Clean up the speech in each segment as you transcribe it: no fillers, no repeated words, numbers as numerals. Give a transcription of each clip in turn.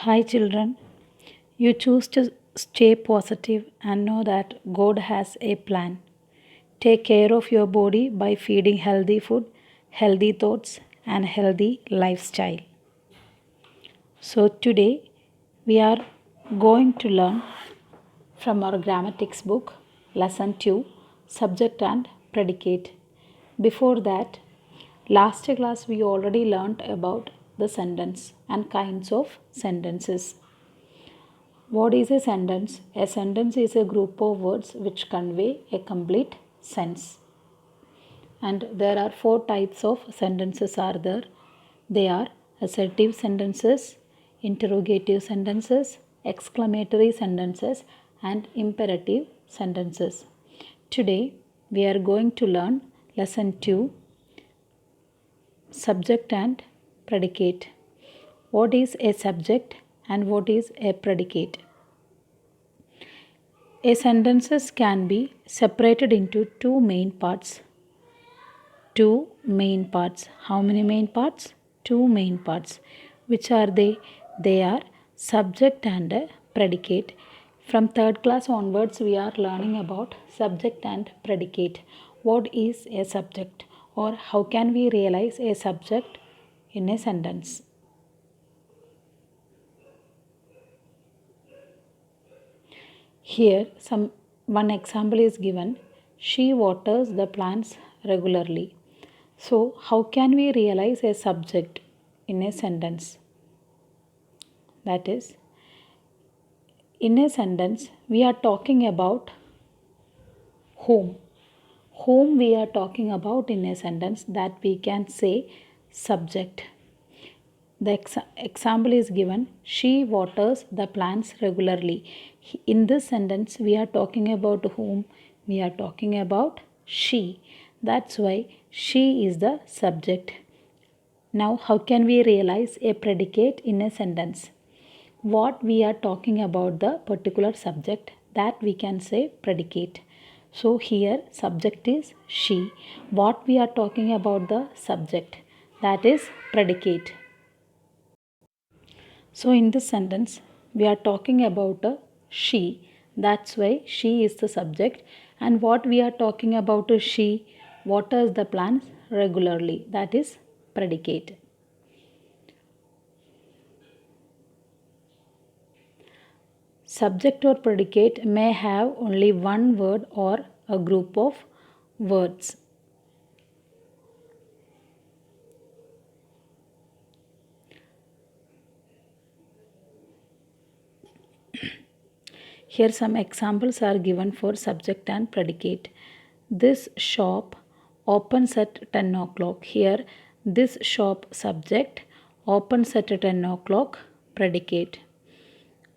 Hi, children. You choose to stay positive and know that God has a plan. Take care of your body by feeding healthy food, healthy thoughts, and healthy lifestyle. So, today we are going to learn from our grammar textbook, Lesson 2, Subject and Predicate. Before that, last class we already learned about the sentence and kinds of sentences. What is a sentence? A sentence is a group of words which convey a complete sense. And there are four types of sentences are there. They are assertive sentences, interrogative sentences, exclamatory sentences, and imperative sentences. Today we are going to learn lesson 2, subject and predicate. What is a subject and what is a predicate? A sentences can be separated into two main parts. Two main parts. How many main parts? Two main parts. Which are they? They are subject and predicate. From third class onwards, we are learning about subject and predicate. What is a subject? Or how can we realize a subject in a sentence? Here one example is given. She waters the plants regularly. So how can we realize a subject in a sentence? That is, in a sentence we are talking about whom. Whom we are talking about in a sentence, that we can say subject. The example is given, she waters the plants regularly. In this sentence, we are talking about whom? We are talking about she. That's why she is the subject. Now, how can we realize a predicate in a sentence? What we are talking about the particular subject, that we can say predicate. So, here subject is she. What we are talking about the subject, that is predicate. So, in this sentence, we are talking about a she. That's why she is the subject. And what we are talking about is she waters the plants regularly. That is predicate. Subject or predicate may have only one word or a group of words. Here some examples are given for subject and predicate. This shop opens at 10 o'clock. Here this shop subject opens at 10 o'clock predicate.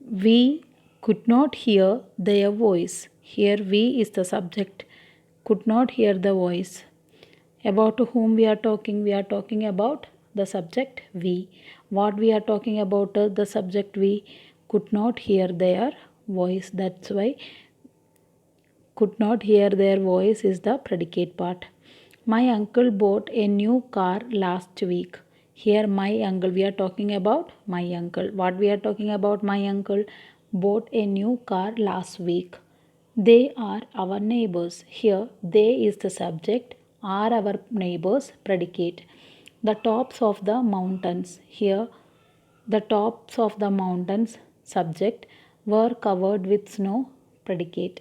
We could not hear their voice. Here we is the subject. Could not hear the voice. About whom we are talking? We are talking about the subject we. What we are talking about the subject we could not hear their voice. That's why could not hear their voice is the predicate part. My uncle bought a new car last week. Here my uncle, we are talking about my uncle. What we are talking about? My uncle bought a new car last week. They are our neighbors. Here they is the subject, are our neighbors predicate. The tops of the mountains. Here the tops of the mountains subject were covered with snow predicate.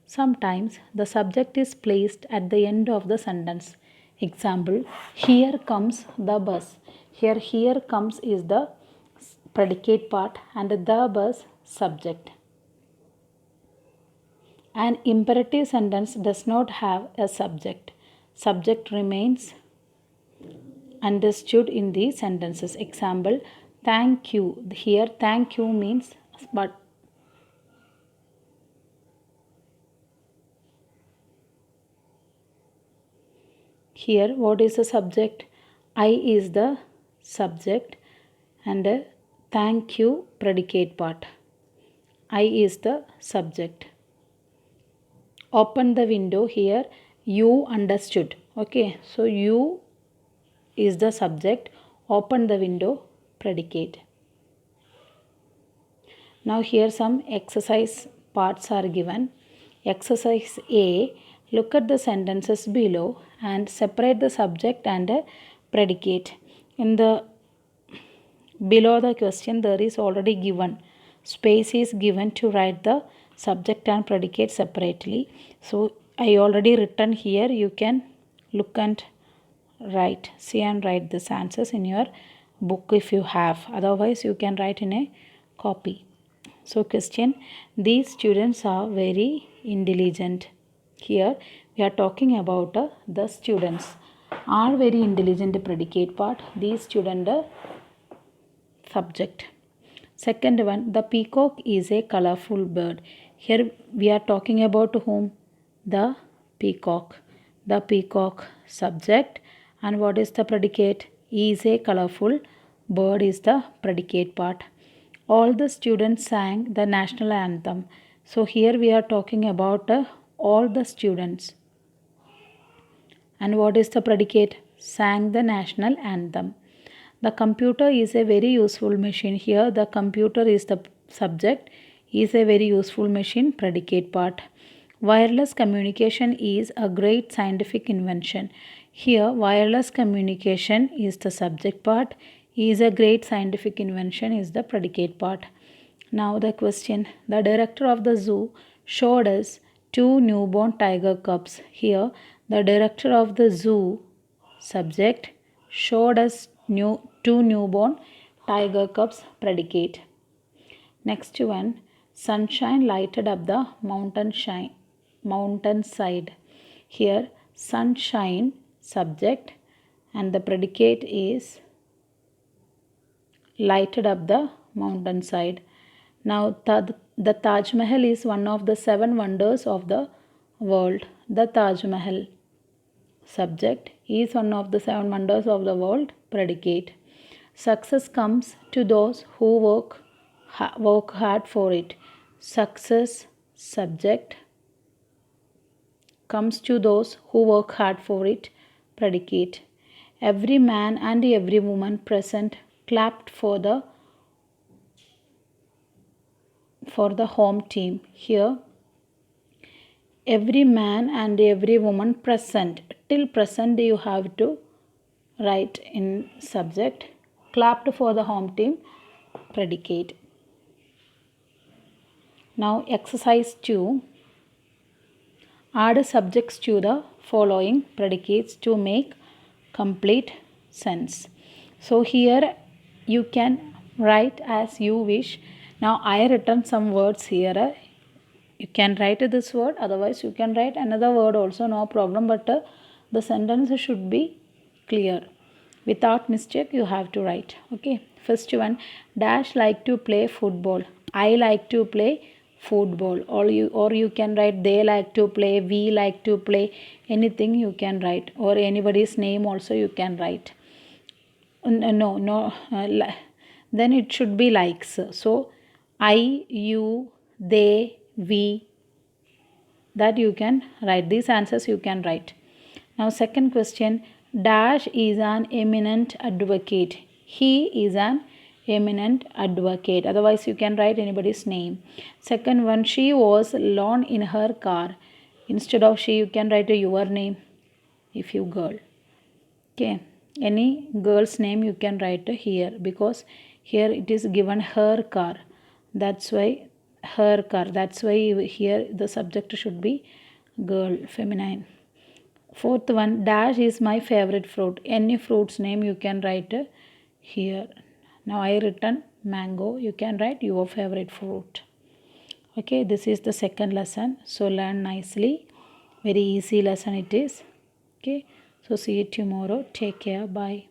Sometimes the subject is placed at the end of the sentence. Example, here comes the bus. Here comes is the predicate part and the bus subject. An imperative sentence does not have a subject. Subject remains understood in the sentences. Example, thank you. Here thank you means but here what is the subject? I is the subject and thank you predicate part. I is the subject. Open the window. Here you understood. Okay, so you is the subject. Open the window predicate. Now here some exercise parts are given. Exercise A, look at the sentences below and separate the subject and predicate. In the below the question there is already given. Space is given to write the subject and predicate separately. So I already written here. You can look and write. See and write these answers in your book if you have. Otherwise you can write in a copy. So question, these students are very intelligent. Here we are talking about the students are very intelligent predicate part. These students subject. Second one, the peacock is a colorful bird. Here we are talking about whom? The peacock. The peacock subject. And what is the predicate? Is a colorful bird is the predicate part. All the students sang the national anthem. So here we are talking about all the students. And what is the predicate? Sang the national anthem. The computer is a very useful machine. Here the computer is the subject, is a very useful machine, predicate part. Wireless communication is a great scientific invention. Here wireless communication is the subject part, is a great scientific invention is the predicate part. Now the question, the director of the zoo showed us two newborn tiger cubs. Here the director of the zoo subject showed us two newborn tiger cubs, predicate. Next one, sunshine lighted up the mountainside. Here sunshine subject and the predicate is lighted up the mountainside. Now the Taj Mahal is one of the 7 wonders of the world. The Taj Mahal subject is one of the 7 wonders of the world, predicate. Success comes to those who work hard for it. Success subject comes to those who work hard for it, predicate. Every man and every woman present clapped for the home team. Here every man and every woman present, till present you have to write in subject, clapped for the home team, predicate. Now exercise 2, add subjects to the following predicates to make complete sense. So here you can write as you wish. Now I written some words here. You can write this word, otherwise you can write another word also, no problem, but the sentence should be clear. Without mistake you have to write. Okay, first one, dash like to play football. I like to play football. Or you can write they like to play, we like to play, anything you can write, or anybody's name also you can write. Then it should be likes. So I, you, they, we, that you can write. These answers you can write. Now second question, dash is an eminent advocate. He is an eminent advocate. Otherwise you can write anybody's name. Second one, she was alone in her car. Instead of she you can write your name if you girl. Okay, any girl's name you can write here, because here it is given her car. That's why her car. That's why here the subject should be girl, feminine. Fourth one, dash is my favorite fruit. Any fruit's name you can write here. Now I written mango. You can write your favorite fruit. Okay, this is the second lesson. So learn nicely. Very easy lesson it is. Okay, so see you tomorrow. Take care. Bye.